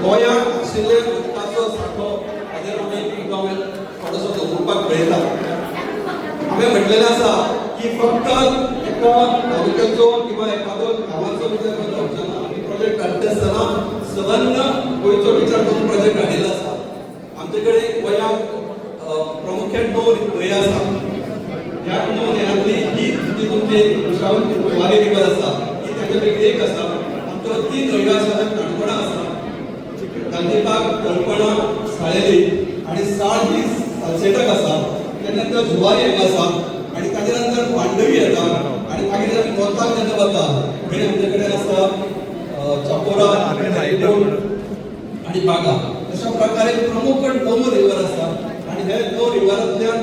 गोंयांत आशिल्ले उदकाचो सांठो हाजेर आमी थोडोसो दवरपाक पळयता. हांवें म्हटलेलें आसा की फक्त एका तालुक्याचो किंवा एखादो गांवाचो विचार करता आमी प्रोजेक्ट हाडटा आसतना सबंद गोंयचो विचार करून प्रोजेक्ट हाडिल्लो आसा. आमचे कडेन गोंयांत प्रामुख्यान 9 न्हंयो आसा. ह्या 9 न्हंयांतली ही जी तुमची जुवारी रिवर आसा ही ताचे पैकी एक आसा. आमच्यो 3 न्हंयो आसा त्या काणकोणा आसा, गांधीबाग, कळपणा, साळेली आणि साळ ही सालसेटाक आसा. त्यानंतर जुवारी एक आसा आणि ताजे नंतर मांडवी येता आणि मागीर आमी नॉर्थाक जेन्ना वता थंय आमचे कडेन आसा चापोरा आणि बागा. अशा प्रकारे प्रमुख 9 रिवर आसा आणि हे 9 रिवरांतल्यान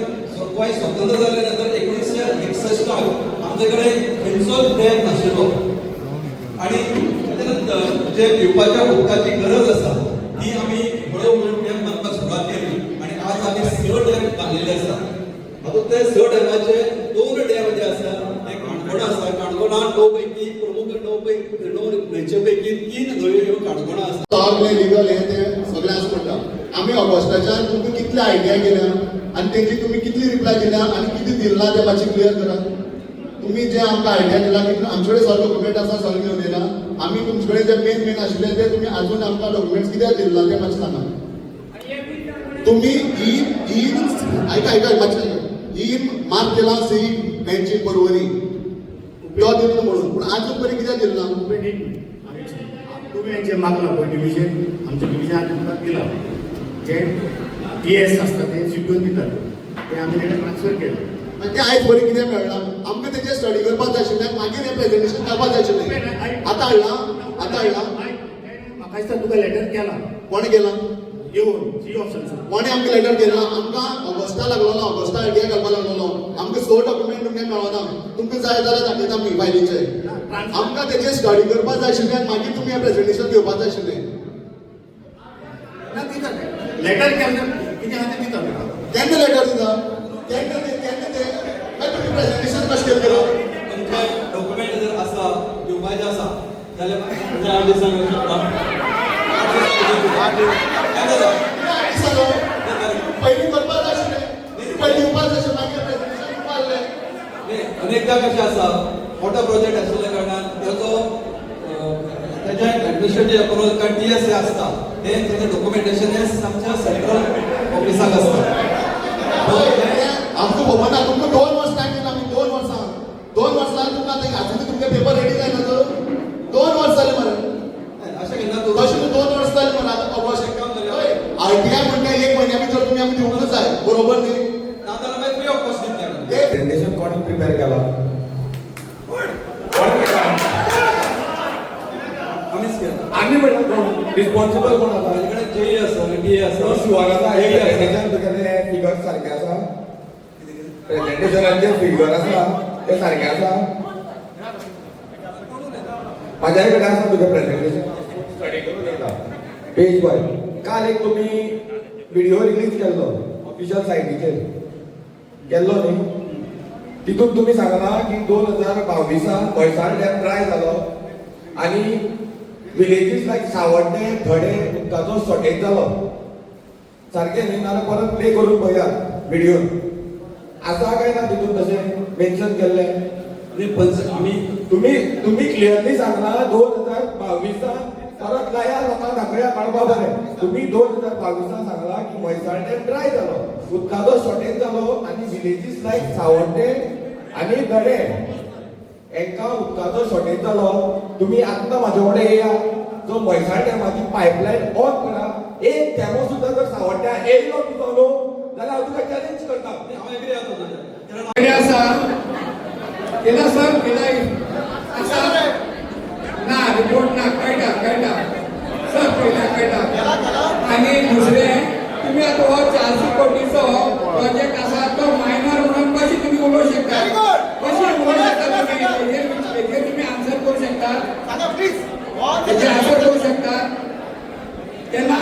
गोंय स्वतंत्र जाले नंतर 1961 आमचे कडेन खंयचोच डॅम नाशिल्लो आणि ताचे नंतर जे पिवपाच्या उदकाची गरज आसा ती आमी हळूहळू डॅम बांदपाक सुरवात केली आणि आज आमी 6 डॅम बांदलेले आसा. हातूंत ते 6 डॅमाचे 2 डॅम जे आसा ते काणकोणा आसा. काणकोणा 9 पैकी प्रमुख 9 न्हंयचे पैकी 3 न्हंयो ह्यो काणकोणा आसा. सगळे लिगल हे ते सगळे आसा पडटा. आमी ऑगस्टाच्यान तुमकां कितले आयडिया केल्या आनी तेंची तुमी कितली रिप्लाय केल्या आनी कितें दिला ते मातशें क्लियर करा. तुम्ही जे आमकां आयडिया दिला की आमचे कडेन सगळे डॉक्युमेंट आसा सगळे घेवन येयला. आमी तुमचे कडेन जे मेन आशिल्ले ते तुमी अजून आमकां डॉक्युमेंट्स कित्याक दिला ते मातशें सांगा. तुम्ही ईद ऐका मातशें ईद मार्क केला सी बँची परवरी त्यो दितलो म्हणून पूण आजून पर्यंत कित्याक दिला. तुम्ही यांचे मागला पळय डिव्हिजन आमचे डिव्हिजन आमी तुमकां दिला. जे टीएस आसता ते शिकून दितात ते आमी तेका ट्रान्सफर केले. ते आयज बरें कितें मेळना आमकां तेजेर स्टडी करपाक जाय आशिल्लें मागीर हें प्रेजेंटेशन करपाक जाय आशिल्लें. आतां हाडला म्हाका दिसता तुका लेटर केला. कोणे केला येवन सी ऑप्शन कोणे आमकां लेटर केला. आमकां ऑगस्टा लागलोलो ऑगस्टा आयडिया घालपाक लागलोलो. आमकां 6 डॉक्युमेंट तुमकां मेळना. तुमकां जाय जाल्यार दाखयता आमी फायलीचे. आमकां तेजेर स्टडी करपाक जाय आशिल्लें आनी मागीर तुमी हें प्रेजेंटेशन घेवपाक जाय आशिल्लें. लेटर केन्ना कितें आहा तें दिता. केन्ना लेटर दिता केन्ना ते तुमी प्रेजेंटेशन कशें करता. तुमचे डॉक्युमेंट जर आसा दिवपाचे आसा जाल्यार म्हणजे 8 दिसांक येवं शकता. पयलीं करपाक जाय आशिल्लें पयलीं दिवपाक जाय आशिल्लें मागीर प्रेजेंटेशन दिवपाक जालें. अनेकदा कशें आसा मोठो प्रोजेक्ट आशिल्ल्या कारणान तेजो तेजे एडमिनिस्ट्रेटिव्ह अप्रोच काय टीएस आसता ते तेजे डॉक्युमेंटेशन हे आमच्या सेंट्रल ऑफिसाक आसता. आमकां खबर ना तुमकां 2 वर्स टायम दिला. आमी 2 वर्सां तुमकां आतां आजून तुमगे पेपर रेडी जायना तर 2 वर्स जाले मरे. अशें केन्ना तशें 2 वर्स जाले मरे. आतां ऑगस्ट आरटीआय म्हणटा 1 म्हयन्या भितर तुमी आमी दिवंकच जाय बरोबर न्ही. नाजाल्यार मागीर फ्री ऑफ कॉस्ट दितले. प्रेजेंटेशन कोणी प्रिपेअर केला. आमीच केला. आम्ही म्हणून रिस्पॉन्सिबल कोण आसा. ताजे कडेन जेई आसा डी आसा शिवार आसा प्रेजेंटेशन तुगेले फिगर सारखे आसा. प्रेजेंटेशनाचे फिगर आसा ते सारखे आसा. म्हाज्या कडेन आसा तुगे प्रेजेंटेशन स्टडी करून येता पेज बाय. काल एक तुम्ही व्हिडिओ रिलीज केल्लो ऑफिशियल सायटीचेर केल्लो न्ही. तितून तुम्ही सांगला की 2022 म्हैसाळ डॅम ड्राय जालो आणि विलेजीस लायक सावड्डे धडे उदकाचो शॉर्टेज जालो. सारकें न्ही नाल्यार परत प्ले करून पळया व्हिडिओ आसा काय ना तितून तशें मेन्शन केल्लें. आमी तुम्ही क्लियरली सांगला 2022 परत लाया लोकांक दाखया काडपा बरें. तुम्ही 2022 सांगला की म्हैसाळ डॅम ड्राय जालो उदकाचो शॉर्टेज जालो आणि विलेजीस लायक सावड्डे आणि धडे एका उदकाचो शॉर्टेज जालो. तुम्ही आत्तां म्हाजे कडेन येया जो म्हैसाळ डॅमाची पायपलायन ऑन करा. एक थेंबो सुद्दां जर सावड्ड्या येयलो तुजो न्हू जाल्यार हांव तुका चॅलेंज करता. हांव एग्री जाता तुजें. कितें आसा केला सर केला आसा ना रिपोर्ट ना कळटा सर कळटा. आनी दुसरें तुमी आतां हो 400 कोटीचो प्रोजेक्ट आसा तो मायनर म्हणून कशें तुमी उलोवंक शकता. कशें उलोवंक शकता तुमी हेजेर तुमी आन्सर करूंक शकता. हेजेर आन्सर करूंक शकता. तेन्ना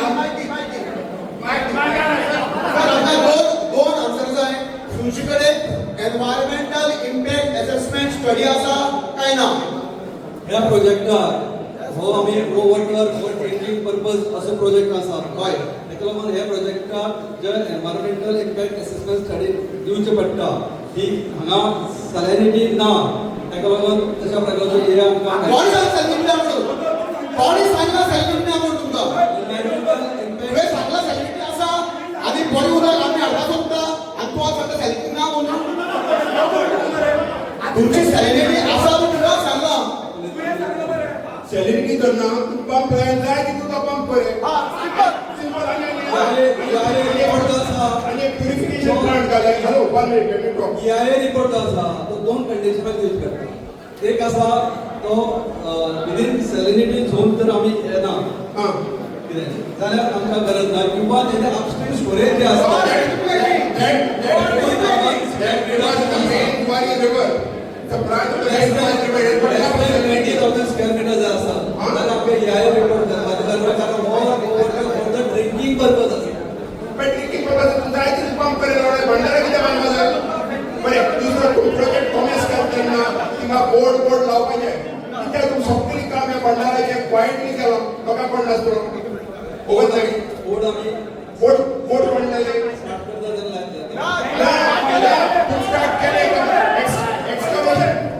दोन आन्सर जाय. तुमचे कडेन एनवायरमेंटल इम्पॅक्ट असेसमेंट स्टडी आसा काय ना. ह्या प्रोजेक्टाक हो आमी ओवर ड्रिंकिंग पर्पज असो प्रोजेक्ट आसा हय ताका लागून हे प्रोजेक्टाक जे एनवायरमेंटल इम्पॅक्ट असेसमेंट स्टडी दिवचे पडटा ही हांगा सॅलिनिटी ना ताका लागून तशा प्रकारचो हे आमकां कोणी सांगला सॅलिब्रिटी म्हणून तुमकां एनवायरमेंटल तुवें इम्पॅक्ट सांगला सॅलिब्रिटी आसा आनी बरी उदक आमी हाडपाक सोदता आनी तूं सांगता सॅलिब्रिटी ना म्हणून तुमची सॅलिब्रिटी आसा म्हणून तुका सांगला सॅलिब्रिटी करना तूं पंप करायला जाय की तुका पंप करे सिंपल आणि प्युरिफिकेशन प्लांट घालाय hello 1 minute talk EIA report जो आसा तो दोन कंडिशनाक यूज करता एक आसा तो विदीन सॅलिनिटी झोन जर आमी येना कितें जाल्यार आमकां गरज ना किंवा तेजे अपस्ट्रीम स्टोरेज जे आसा ड्रिंकिंग पर्पज आसा बोर्ड लावपाचे कित्याक तूं सगळी काम ह्या भंडाराचे क्वायटली केलो लोकांक पडना आसतलो खबर जाली बोर्ड आमी बोर्ड पडलेले स्टार्ट करता तेन्ना स्टार्ट केले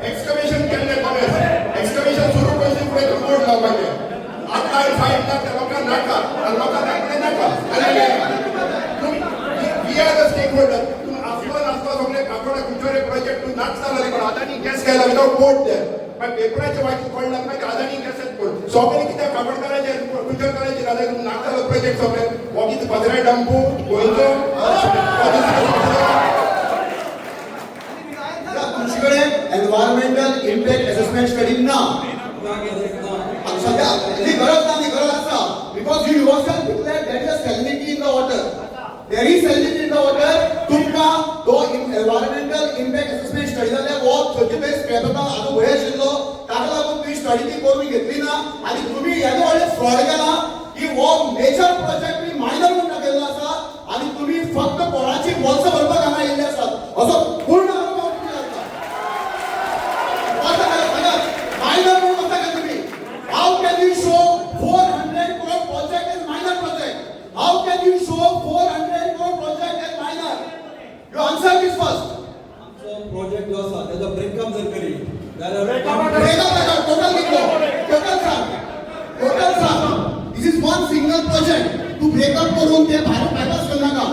एक्सकवेशन केले एक्सकवेशन सुरू करचे फुडें तूं बोर्ड लावपाचे आतां फायट ना त्या लोकांक नाका आनी लोकांक दाखले नाका we are the stakeholder तूं आसलो सगळे काकोडा कुचोरे प्रोजेक्ट तूं नाचता जाल्यार पण आदानी गॅस केला विदाउट बोर्ड दे मागीर पेपराचे वाचून कळना मागीर आदानी गॅसच पड सगळे कित्याक काकोडकाराचे कुचोरकाराचे जाल्यार तूं नाचतालो प्रोजेक्ट सगळे हो कितें पदरे डंपू गोंयचो तुमचे कडेन एनवायरमेंटल इम्पॅक्ट असेसमेंट स्टडी ना सध्या ती गरज ना ती गरज आसा because you yourself declared that is a salinity in the water there is salinity in the water तुमकां तो एनवायरमेंटल इम्पॅक्ट असेसमेंट स्टडी जाल्यार हो 30 स्क्रॅप येता आजू वय आशिल्लो ताका लागून तुमी स्टडी ती करून घेतली ना आनी तुमी येदो व्हडले फ्रॉड केला की हो मेजर प्रोजेक्ट तुमी मायनर म्हणून दाखयल्लो आसा आनी तुमी फक्त कोणाची वर्सां भरपाक हांगा येयल्ले आसात असो पूर्ण अनुभव तुमी करता minor म्हणून म्हणता का तुम्ही how can you show 400 crore project as minor project how can you show 400 crore project as minor you answer this first आमचो प्रोजेक्ट जो आसा तेजो ब्रेकअप जर करी जाल्यार total सांग this is one single project to break up करून ते भायर bypass करना का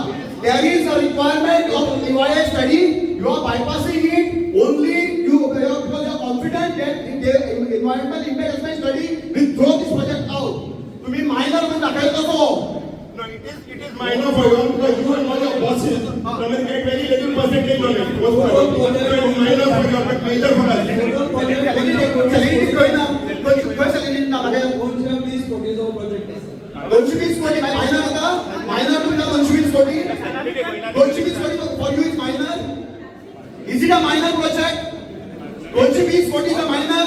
there is a requirement of EIA study you are bypassing it only because you are confident that the environmental impact assessment study will throw this project out तुम्ही minor म्हणून दाखवता तो No, it is minor for you because you and all your bosses come and get very little percentage on it. Minor for you, but major for us. सॅलिनिटी कळना सॅलिनिटी ना मागे 220 कोटीचो project आसा 220 कोटी minor आता मायनर तुमका 220 कोटी 220 कोटी for you is minor is it a minor project 220 कोटी is a minor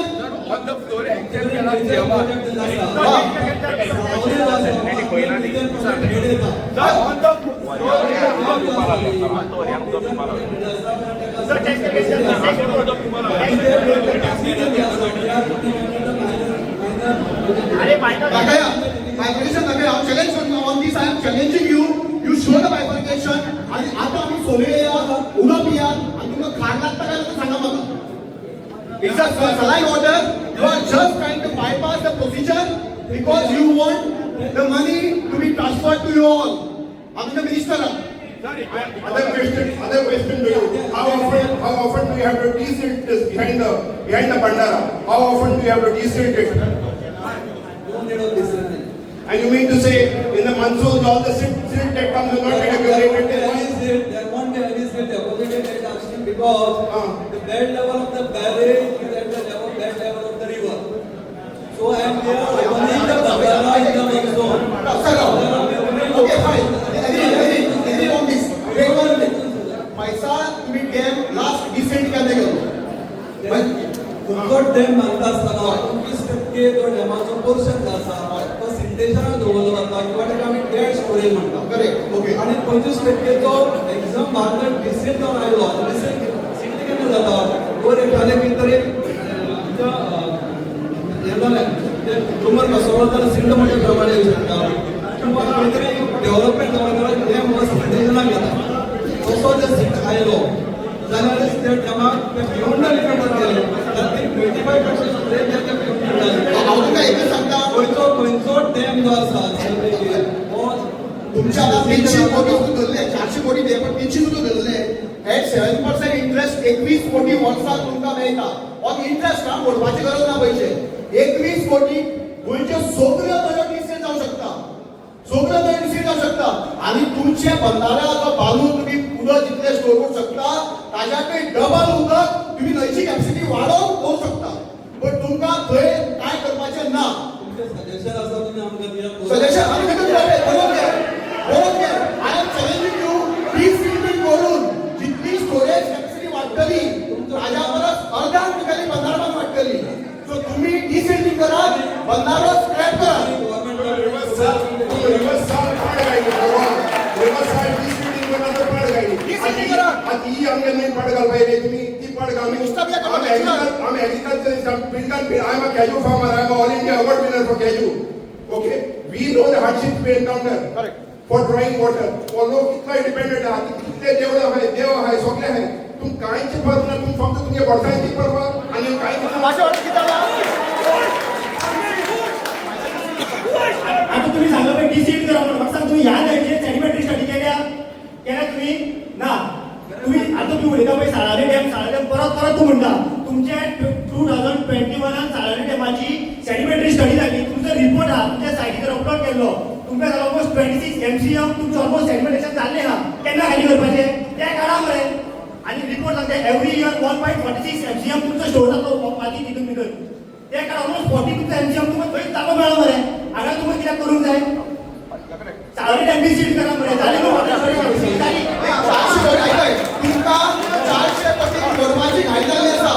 challenging you you show the bifurcation आणि आता आम्ही सोलेया उडपिया आणि तुमका खाण लागता काय ते सांगा मला it's a saline order you are just trying to bypass the procedure because you want the money to be transferred to you all I'm the minister Other question to you. How often do you have to desilt this behind the bandara? How often do you have to desilt it? Don't need of this. And you mean to say in the monsoons all the silt that comes will not get accumulated? There won't be any silt deposited at upstream because the bed level of the barrage is at the bed level of the river. So I am there opening the bandara in the monsoon. Okay, fine. Agree on this. पैसा तुम्ही dam last decent केले गेलो फुकट dam बांधता आसतना 25% तो डॅमाचो portion जो आसा तो सिंटेशनाक दवरलो जाता किंवा ताका आमी डेड स्टोरेज म्हणटा करेक्ट ओके आणि 25% तो एक्झाम बांधून डिसेंट जावन आयलो डिसेंट केन्ना जाता वर एखादे कितें तरी हें जालें ते म्हणजे कुटुंबात बसवलं तर सिंध मोठ्या प्रमाणे येऊ शकता किंवा काहीतरी डेव्हलपमेंट जावं ते मला संदेशना घेता तसो जर सीट आयलो जाल्यार ते टायमाक ते भिवंड लिमिटेड केले तर ते 25% सुद्दां ते हांव तुका एकच सांगता खंयचो डॅम जो आसा हो तुमच्या आता 300 कोटी सुद्धा धरले 400 कोटी दे पण 300 सुद्धा धरले एट 7% इंटरेस्ट 21 कोटी वर्साक तुमकां मेळटा हो इंटरेस्ट ना मोडपाची गरज ना पयशे 21 कोटी गोंयच्यो सगळ्यो न्हंयो डिसेल जावं शकता सगळ्यो न्हंयो डिसेल जावं शकता आनी तुमचे बंधाऱ्याचो बांदून तुम्ही उदक जितले स्टोर करूंक शकता ताच्याकय डबल उदक तुम्ही न्हंयची कॅपॅसिटी वाडोवंक करूंक शकता पण तुमकां थंय कांय करपाचें ना सजेशन आसा तुमी आमकां दिया सजेशन आमी बरोबर I am challenging you desilting करून जितली स्टोरेज कॅपॅसिटी वाडटली ताज्या परस अर्ध्यान तुगेली बंधारां वाडटली सो तुम्ही डिसिल्टिंग करात बंधारो स्क्रॅप करात ही आमगे नवीन पाड घालपा येयले तुमी ती पाड घाल आमी एग्रीकल्चर बिल्डान I am a cashew farmer I am all India award winner for cashew okay we know the hardship we encounter for drawing water वो लोक कितलो डिपेंडेंट आहा कितले देव आहाय सगळे आहाय तुम कांयच पडत ना तुम फक्त तुमगे वर्सांची पडवा आनी कांय आता तुम्ही सांगा पण डिसीड करा म्हणून फक्त तुम्ही ह्या जायचे सॅडिमेंटरी स्टडी केल्या तुम्ही ना तुम्ही आता तुम्ही उलयता पळय साळावले डॅम परत तू म्हणटा तुमचे 2021 साळावले डॅमाची सॅडिमेंटरी स्टडी जाली तुमचो रिपोर्ट हा तुमच्या सायटीचेर अपलोड केल्लो तुमकां ऑलमोस्ट 26 MCM तुमचे ऑलमोस्ट सॅडिमेंटेशन जाल्ले हा केन्ना खाली करपाचे ते काढा मरे आणि रिपोर्ट सांगता एवरी इयर 1.46 MCM तुमचो स्टोर जातो माती तितून भितर ते काढा ऑलमोस्ट 40 तुमचा MCM तुमकां थंय जागो मेळ्ळो मरे हांगा तुमकां कित्याक करूंक जाय साळावले डॅम डिसीड करा मरे जाली तुमका 400 कोटी मोडपाची घाई जाल्ली आसा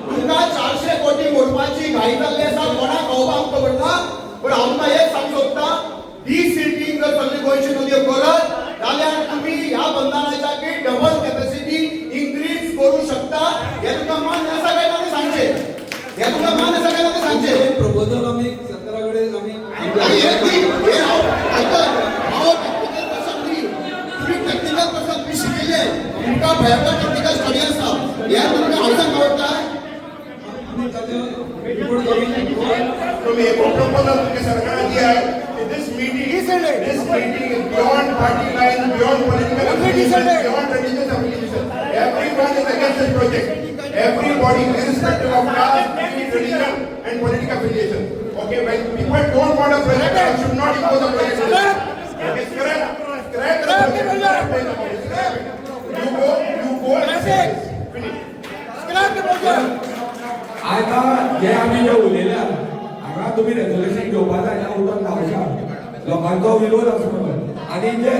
तुमका 400 कोटी मोडपाची घाई जाल्ली आसा कोणाक कळोवपाक आमकां पडना पण हांव तुमकां एक सांगूंक सोदता डिसिल्टिंग जर सगळी गोंयची नद्यो करत जाल्यार तुम्ही ह्या बंधाराची डबल कॅपॅसिटी इन्क्रीज करू शकता हे तुमकां मान्य आसा काय ना सांगचे हे तुमकां मान्य आसा काय ना सांगचे प्रपोजल आम्ही सरकाराकडे आम्ही टेक्निकल पर्सन तुम्ही शिकले तुमका भयंकर टेक्निकल स्टडी आसा हे तुमकां हांव आवडटा तुम्ही एक प्रपोजल तुमगे सरकारान दिया this meeting is beyond party line, beyond political affiliation, beyond religious affiliation. Everyone is against this project. Everybody, irrespective of caste, creed, religion, and political affiliation. Okay, when people don't want a project, they should not impose a project. Okay, scrap the project. You go and say, finish. Scrap the project. आता जे आम्ही जे उलयल्या हांगा तुम्ही resolution घेवपा जाय ना उदक लावशा लोकांचो विरोध आसा म्हणून आनी जे